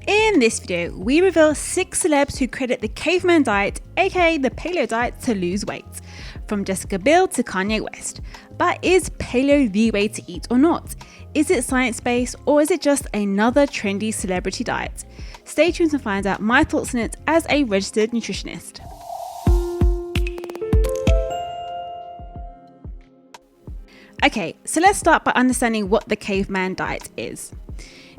In this video, we reveal 6 celebs who credit the Caveman diet, aka the Paleo diet, to lose weight. From Jessica Biel to Kanye West. But is Paleo the way to eat or not? Is it science-based or is it just another trendy celebrity diet? Stay tuned to find out my thoughts on it as a registered nutritionist. Okay, so let's start by understanding what the Caveman diet is.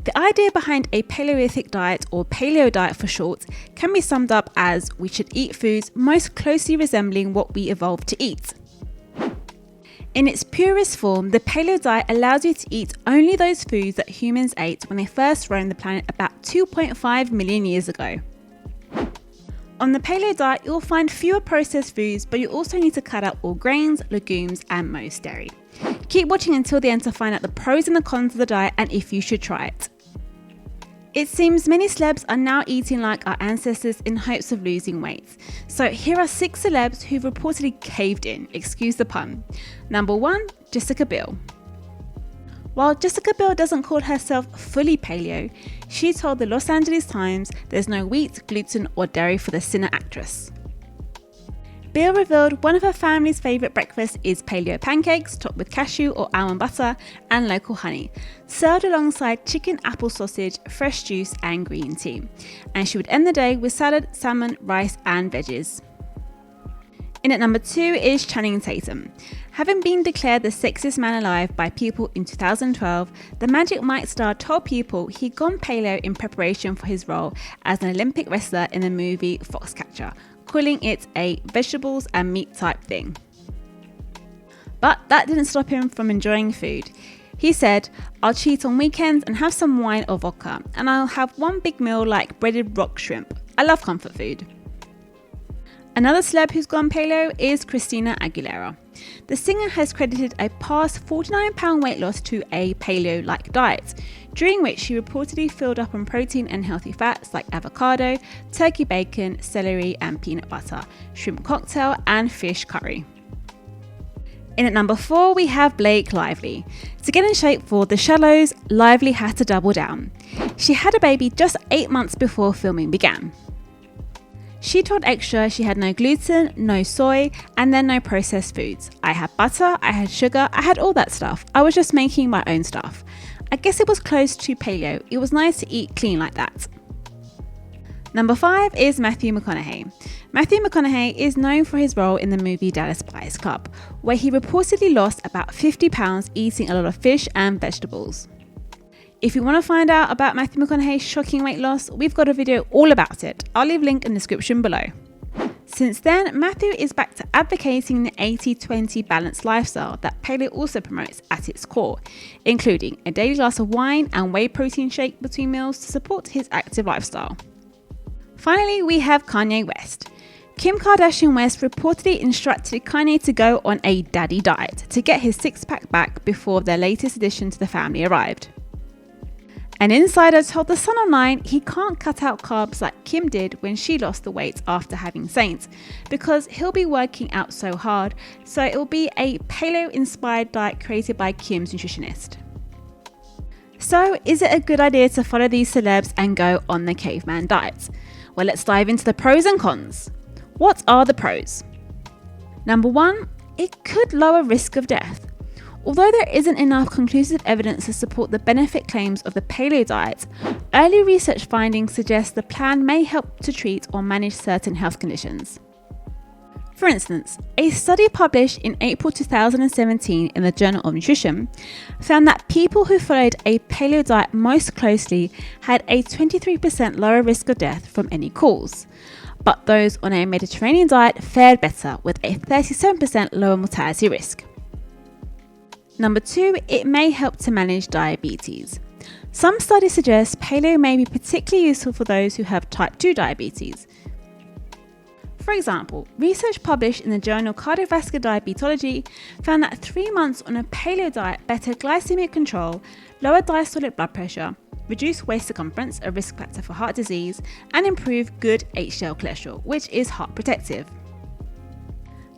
The idea behind a Paleolithic diet, or Paleo diet for short, can be summed up as we should eat foods most closely resembling what we evolved to eat. In its purest form, the Paleo diet allows you to eat only those foods that humans ate when they first roamed the planet about 2.5 million years ago. On the Paleo diet, you'll find fewer processed foods, but you also need to cut out all grains, legumes, and most dairy. Keep watching until the end to find out the pros and the cons of the diet and if you should try it. It seems many celebs are now eating like our ancestors in hopes of losing weight. So here are 6 celebs who've reportedly caved in, excuse the pun. Number 1, Jessica Biel. While Jessica Biel doesn't call herself fully paleo, she told the Los Angeles Times there's no wheat, gluten or dairy for the sinner actress. Biel revealed one of her family's favourite breakfasts is paleo pancakes topped with cashew or almond butter and local honey, served alongside chicken, apple sausage, fresh juice and green tea. And she would end the day with salad, salmon, rice and veggies. In at number 2 is Channing Tatum. Having been declared the sexiest man alive by People in 2012, the Magic Mike star told People he'd gone paleo in preparation for his role as an Olympic wrestler in the movie Foxcatcher, calling it a vegetables and meat type thing. But that didn't stop him from enjoying food. He said, "I'll cheat on weekends and have some wine or vodka, and I'll have one big meal like breaded rock shrimp. I love comfort food." Another celeb who's gone paleo is Christina Aguilera. The singer has credited a past 49-pound weight loss to a paleo-like diet, during which she reportedly filled up on protein and healthy fats like avocado, turkey bacon, celery and peanut butter, shrimp cocktail and fish curry. In at number 4, we have Blake Lively. To get in shape for The Shallows, Lively had to double down. She had a baby just 8 months before filming began. She told Extra she had no gluten, no soy, and then no processed foods. "I had butter, I had sugar, I had all that stuff. I was just making my own stuff. I guess it was close to paleo. It was nice to eat clean like that." Number 5 is Matthew McConaughey. Matthew McConaughey is known for his role in the movie Dallas Buyers Club, where he reportedly lost about 50 pounds eating a lot of fish and vegetables. If you want to find out about Matthew McConaughey's shocking weight loss, we've got a video all about it. I'll leave a link in the description below. Since then, Matthew is back to advocating the 80-20 balanced lifestyle that Paleo also promotes at its core, including a daily glass of wine and whey protein shake between meals to support his active lifestyle. Finally, we have Kanye West. Kim Kardashian West reportedly instructed Kanye to go on a daddy diet to get his six-pack back before their latest addition to the family arrived. An insider told The Sun online he can't cut out carbs like Kim did when she lost the weight after having Saint, because he'll be working out so hard, so it'll be a paleo-inspired diet created by Kim's nutritionist. So, is it a good idea to follow these celebs and go on the Caveman diet? Well, let's dive into the pros and cons. What are the pros? Number 1, it could lower risk of death. Although there isn't enough conclusive evidence to support the benefit claims of the paleo diet, early research findings suggest the plan may help to treat or manage certain health conditions. For instance, a study published in April 2017 in the Journal of Nutrition found that people who followed a paleo diet most closely had a 23% lower risk of death from any cause, but those on a Mediterranean diet fared better with a 37% lower mortality risk. Number 2, it may help to manage diabetes. Some studies suggest paleo may be particularly useful for those who have type 2 diabetes. For example, research published in the journal Cardiovascular Diabetology found that 3 months on a paleo diet better glycemic control, lower diastolic blood pressure, reduced waist circumference, a risk factor for heart disease, and improved good HDL cholesterol, which is heart protective.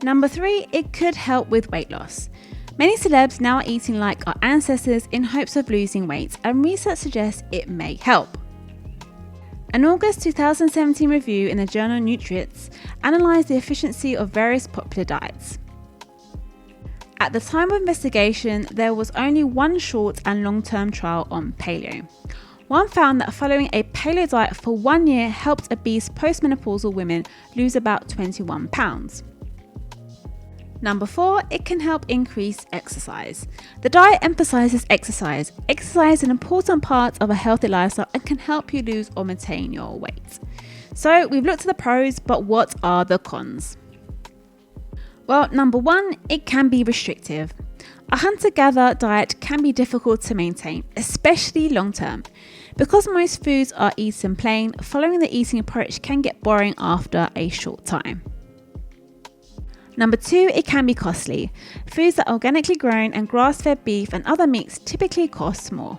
Number 3, it could help with weight loss. Many celebs now are eating like our ancestors in hopes of losing weight, and research suggests it may help. An August 2017 review in the journal Nutritionist analysed the efficiency of various popular diets. At the time of investigation, there was only one short and long-term trial on paleo. One found that following a paleo diet for 1 year helped obese postmenopausal women lose about 21 pounds. Number 4, it can help increase exercise. The diet emphasizes exercise. Exercise is an important part of a healthy lifestyle and can help you lose or maintain your weight. So we've looked at the pros, but what are the cons? Well, number 1, it can be restrictive. A hunter-gatherer diet can be difficult to maintain, especially long-term. Because most foods are eaten plain, following the eating approach can get boring after a short time. Number 2, it can be costly. Foods that are organically grown and grass-fed beef and other meats typically cost more.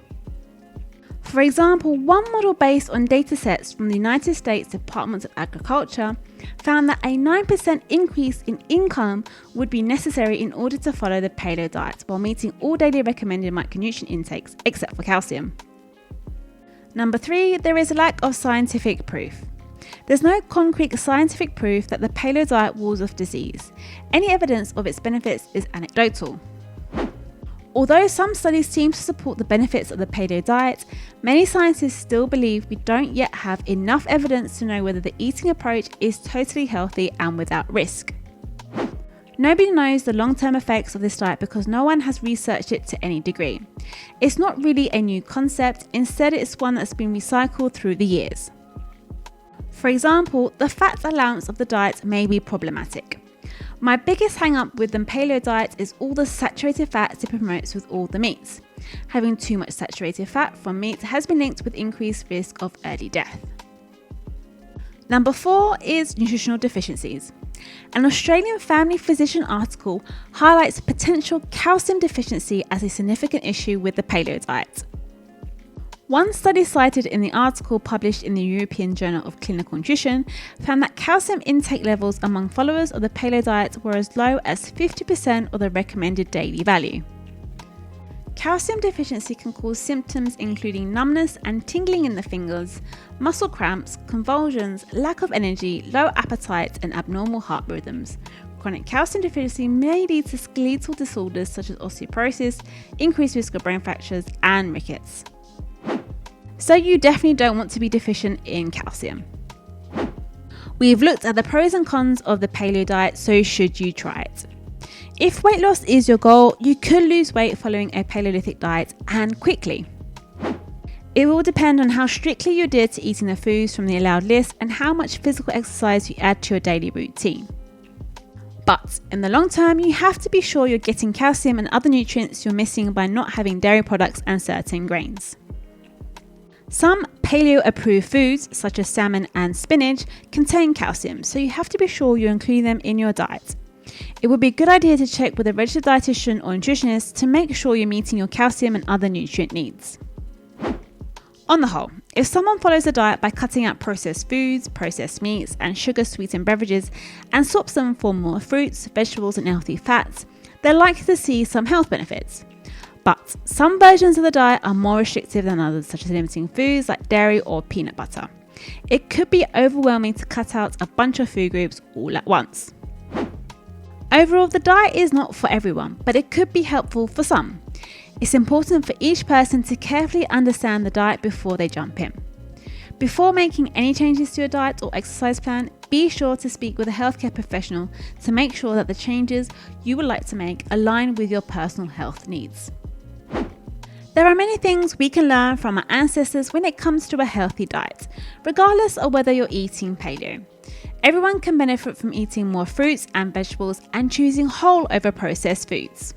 For example, one model based on datasets from the United States Department of Agriculture found that a 9% increase in income would be necessary in order to follow the paleo diet while meeting all daily recommended micronutrient intakes except for calcium. Number 3, there is a lack of scientific proof. There's no concrete scientific proof that the paleo diet wards off disease. Any evidence of its benefits is anecdotal. Although some studies seem to support the benefits of the paleo diet, many scientists still believe we don't yet have enough evidence to know whether the eating approach is totally healthy and without risk. Nobody knows the long-term effects of this diet because no one has researched it to any degree. It's not really a new concept, instead it's one that's been recycled through the years. For example, the fat allowance of the diet may be problematic. My biggest hang-up with the paleo diet is all the saturated fats it promotes with all the meats. Having too much saturated fat from meat has been linked with increased risk of early death. Number 4 is nutritional deficiencies. An Australian family physician article highlights potential calcium deficiency as a significant issue with the paleo diet. One study cited in the article published in the European Journal of Clinical Nutrition found that calcium intake levels among followers of the paleo diet were as low as 50% of the recommended daily value. Calcium deficiency can cause symptoms including numbness and tingling in the fingers, muscle cramps, convulsions, lack of energy, low appetite, and abnormal heart rhythms. Chronic calcium deficiency may lead to skeletal disorders such as osteoporosis, increased risk of brain fractures, and rickets. So you definitely don't want to be deficient in calcium. We've looked at the pros and cons of the paleo diet, so should you try it? If weight loss is your goal, you could lose weight following a Paleolithic diet and quickly. It will depend on how strictly you adhere to eating the foods from the allowed list and how much physical exercise you add to your daily routine. But in the long term, you have to be sure you're getting calcium and other nutrients you're missing by not having dairy products and certain grains. Some paleo-approved foods, such as salmon and spinach, contain calcium, so you have to be sure you include them in your diet. It would be a good idea to check with a registered dietitian or nutritionist to make sure you're meeting your calcium and other nutrient needs. On the whole, if someone follows a diet by cutting out processed foods, processed meats, and sugar-sweetened beverages, and swaps them for more fruits, vegetables, and healthy fats, they're likely to see some health benefits. But some versions of the diet are more restrictive than others, such as limiting foods like dairy or peanut butter. It could be overwhelming to cut out a bunch of food groups all at once. Overall, the diet is not for everyone, but it could be helpful for some. It's important for each person to carefully understand the diet before they jump in. Before making any changes to your diet or exercise plan, be sure to speak with a healthcare professional to make sure that the changes you would like to make align with your personal health needs. There are many things we can learn from our ancestors when it comes to a healthy diet, regardless of whether you're eating paleo. Everyone can benefit from eating more fruits and vegetables and choosing whole over processed foods.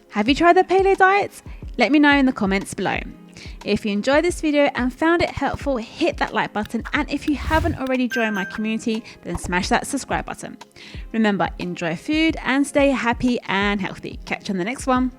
Have you tried the paleo diet? Let me know in the comments below. If you enjoyed this video and found it helpful, hit that like button, and if you haven't already joined my community, then smash that subscribe button. Remember, enjoy food and stay happy and healthy. Catch you on the next one.